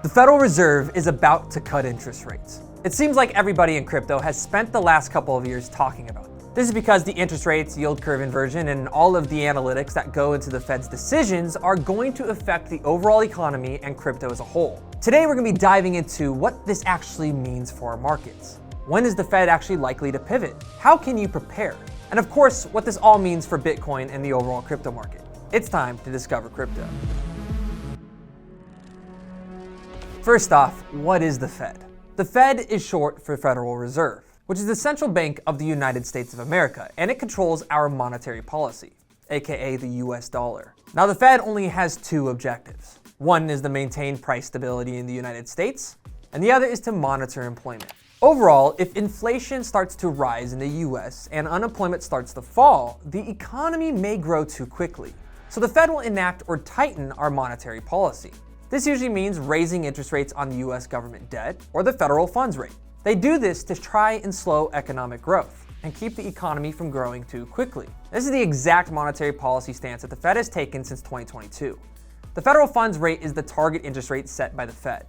The Federal Reserve is about to cut interest rates. It seems like everybody in crypto has spent the last couple of years talking about it. This is because the interest rates, yield curve inversion, and all of the analytics that go into the Fed's decisions are going to affect the overall economy and crypto as a whole. Today, we're going to be diving into what this actually means for our markets. When is the Fed actually likely to pivot? How can you prepare? And of course, what this all means for Bitcoin and the overall crypto market. It's time to discover crypto. First off, what is the Fed? The Fed is short for Federal Reserve, which is the central bank of the United States of America, and it controls our monetary policy, aka the US dollar. Now, the Fed only has two objectives. One is to maintain price stability in the United States, and the other is to monitor employment. Overall, if inflation starts to rise in the US and unemployment starts to fall, the economy may grow too quickly. So the Fed will enact or tighten our monetary policy. This usually means raising interest rates on the US government debt or the federal funds rate. They do this to try and slow economic growth and keep the economy from growing too quickly. This is the exact monetary policy stance that the Fed has taken since 2022. The federal funds rate is the target interest rate set by the Fed.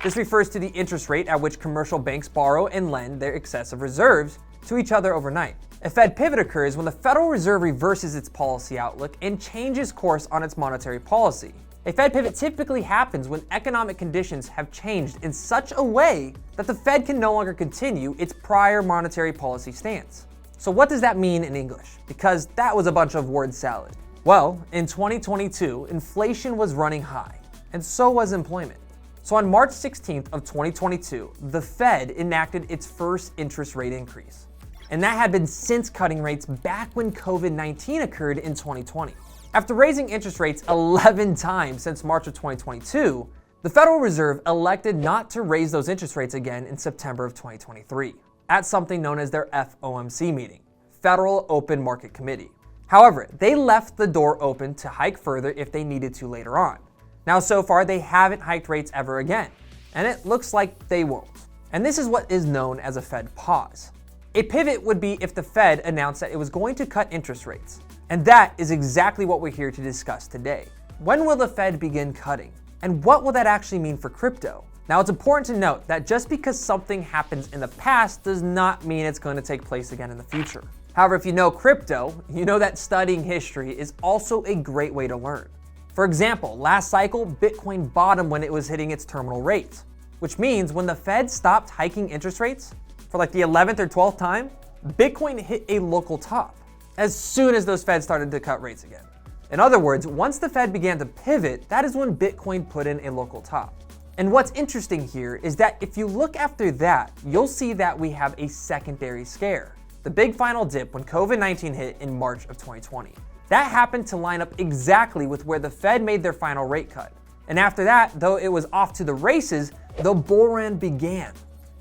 This refers to the interest rate at which commercial banks borrow and lend their excessive reserves to each other overnight. A Fed pivot occurs when the Federal Reserve reverses its policy outlook and changes course on its monetary policy. A Fed pivot typically happens when economic conditions have changed in such a way that the Fed can no longer continue its prior monetary policy stance. So what does that mean in English? Because that was a bunch of word salad. Well, in 2022, inflation was running high, and so was employment. So on March 16th of 2022, the Fed enacted its first interest rate increase. And that had been since cutting rates back when COVID-19 occurred in 2020. After raising interest rates 11 times since March of 2022, the Federal Reserve elected not to raise those interest rates again in September of 2023 at something known as their FOMC meeting, Federal Open Market Committee. However, they left the door open to hike further if they needed to later on. Now, so far, they haven't hiked rates ever again, and it looks like they won't. And this is what is known as a Fed pause. A pivot would be if the Fed announced that it was going to cut interest rates. And that is exactly what we're here to discuss today. When will the Fed begin cutting? And what will that actually mean for crypto? Now, it's important to note that just because something happens in the past does not mean it's going to take place again in the future. However, if you know crypto, you know that studying history is also a great way to learn. For example, last cycle, Bitcoin bottomed when it was hitting its terminal rate, which means when the Fed stopped hiking interest rates for like the 11th or 12th time, Bitcoin hit a local top as soon as those Feds started to cut rates again. In other words, once the Fed began to pivot, that is when Bitcoin put in a local top. And what's interesting here is that if you look after that, you'll see that we have a secondary scare. The big final dip when COVID-19 hit in March of 2020. That happened to line up exactly with where the Fed made their final rate cut. And after that, though it was off to the races, the bull run began.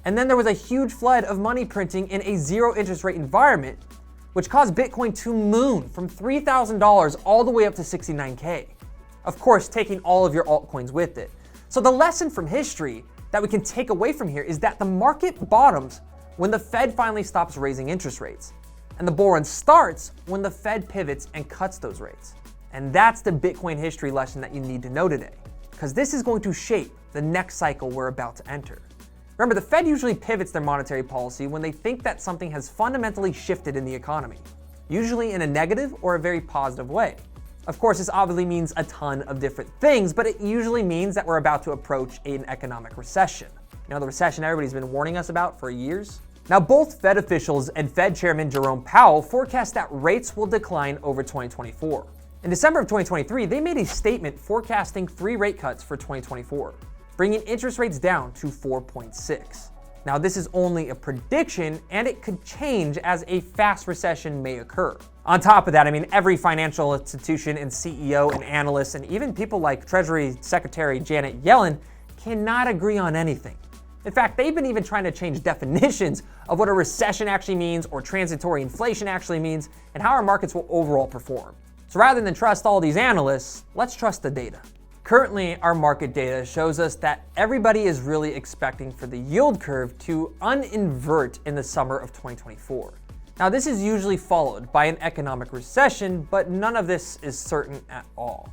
And then there was a huge flood of money printing in a zero interest rate environment, which caused Bitcoin to moon from $3,000 all the way up to $69K. Of course, taking all of your altcoins with it. So the lesson from history that we can take away from here is that the market bottoms when the Fed finally stops raising interest rates. And the bull run starts when the Fed pivots and cuts those rates. And that's the Bitcoin history lesson that you need to know today, because this is going to shape the next cycle we're about to enter. Remember, the Fed usually pivots their monetary policy when they think that something has fundamentally shifted in the economy, usually in a negative or a very positive way. Of course, this obviously means a ton of different things, but it usually means that we're about to approach an economic recession. You know, the recession everybody's been warning us about for years. Now, both Fed officials and Fed Chairman Jerome Powell forecast that rates will decline over 2024. In December of 2023, they made a statement forecasting 3 rate cuts for 2024. Bringing interest rates down to 4.6. Now, this is only a prediction, and it could change as a fast recession may occur. On top of that, every financial institution and CEO and analyst, and even people like Treasury Secretary Janet Yellen cannot agree on anything. In fact, they've been even trying to change definitions of what a recession actually means or transitory inflation actually means and how our markets will overall perform. So rather than trust all these analysts, let's trust the data. Currently, our market data shows us that everybody is really expecting for the yield curve to uninvert in the summer of 2024. Now, this is usually followed by an economic recession, but none of this is certain at all.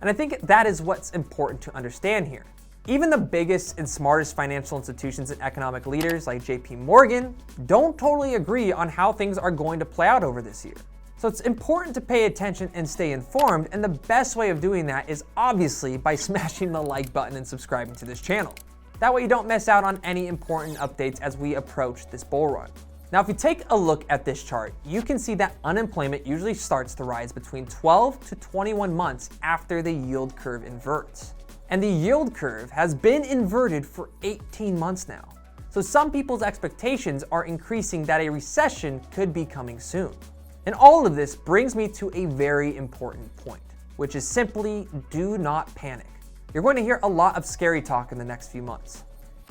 And I think that is what's important to understand here. Even the biggest and smartest financial institutions and economic leaders like JP Morgan don't totally agree on how things are going to play out over this year. So it's important to pay attention and stay informed, and the best way of doing that is obviously by smashing the like button and subscribing to this channel. That way you don't miss out on any important updates as we approach this bull run. Now, if you take a look at this chart, you can see that unemployment usually starts to rise between 12 to 21 months after the yield curve inverts. And the yield curve has been inverted for 18 months now. So some people's expectations are increasing that a recession could be coming soon. And all of this brings me to a very important point, which is simply do not panic. You're going to hear a lot of scary talk in the next few months.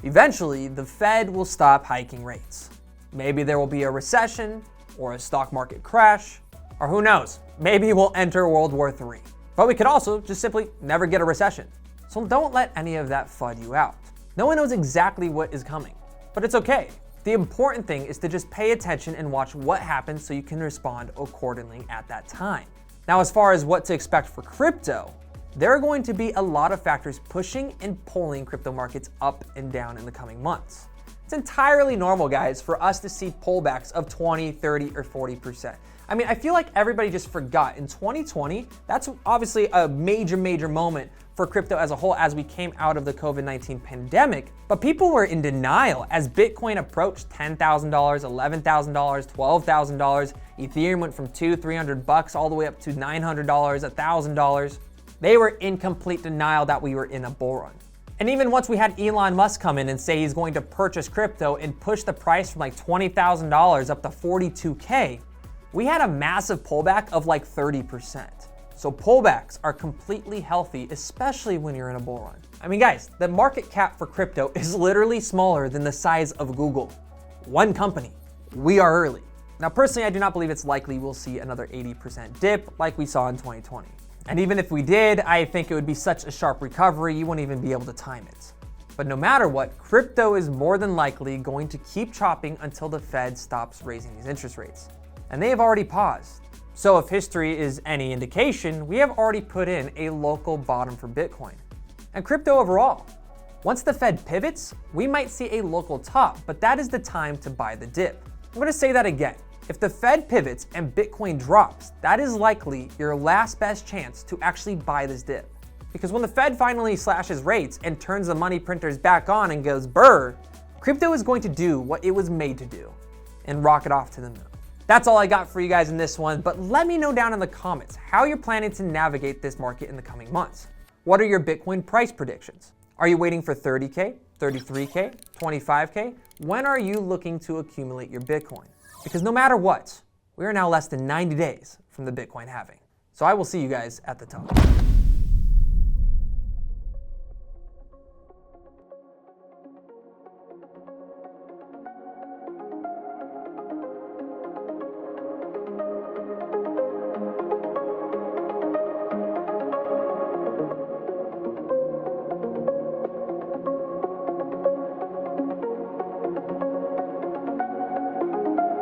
Eventually, the Fed will stop hiking rates. Maybe there will be a recession or a stock market crash, or who knows, maybe we'll enter World War III. But we could also just simply never get a recession. So don't let any of that FUD you out. No one knows exactly what is coming, but it's okay. The important thing is to just pay attention and watch what happens so you can respond accordingly at that time. Now, as far as what to expect for crypto, there are going to be a lot of factors pushing and pulling crypto markets up and down in the coming months. It's entirely normal, guys, for us to see pullbacks of 20, 30, or 40%. I mean, I feel like everybody just forgot in 2020, that's obviously a major moment for crypto as a whole as we came out of the COVID-19 pandemic, but people were in denial as Bitcoin approached $10,000, $11,000, $12,000. Ethereum went from $200-300 all the way up to $900, $1,000. They were in complete denial that we were in a bull run. And even once we had Elon Musk come in and say he's going to purchase crypto and push the price from like $20,000 up to $42K, we had a massive pullback of like 30%. So pullbacks are completely healthy, especially when you're in a bull run. I mean, guys, the market cap for crypto is literally smaller than the size of Google. One company. We are early. Now, personally, I do not believe it's likely we'll see another 80% dip like we saw in 2020. And even if we did, I think it would be such a sharp recovery, you wouldn't even be able to time it. But no matter what, crypto is more than likely going to keep chopping until the Fed stops raising these interest rates. And they have already paused. So if history is any indication, we have already put in a local bottom for Bitcoin and crypto overall. Once the Fed pivots, we might see a local top, but that is the time to buy the dip. I'm going to say that again. If the Fed pivots and Bitcoin drops, that is likely your last best chance to actually buy this dip. Because when the Fed finally slashes rates and turns the money printers back on and goes brr, crypto is going to do what it was made to do and rocket off to the moon. That's all I got for you guys in this one, but let me know down in the comments how you're planning to navigate this market in the coming months. What are your Bitcoin price predictions? Are you waiting for 30K, 33K, 25K? When are you looking to accumulate your Bitcoin? Because no matter what, we are now less than 90 days from the Bitcoin halving. So I will see you guys at the top.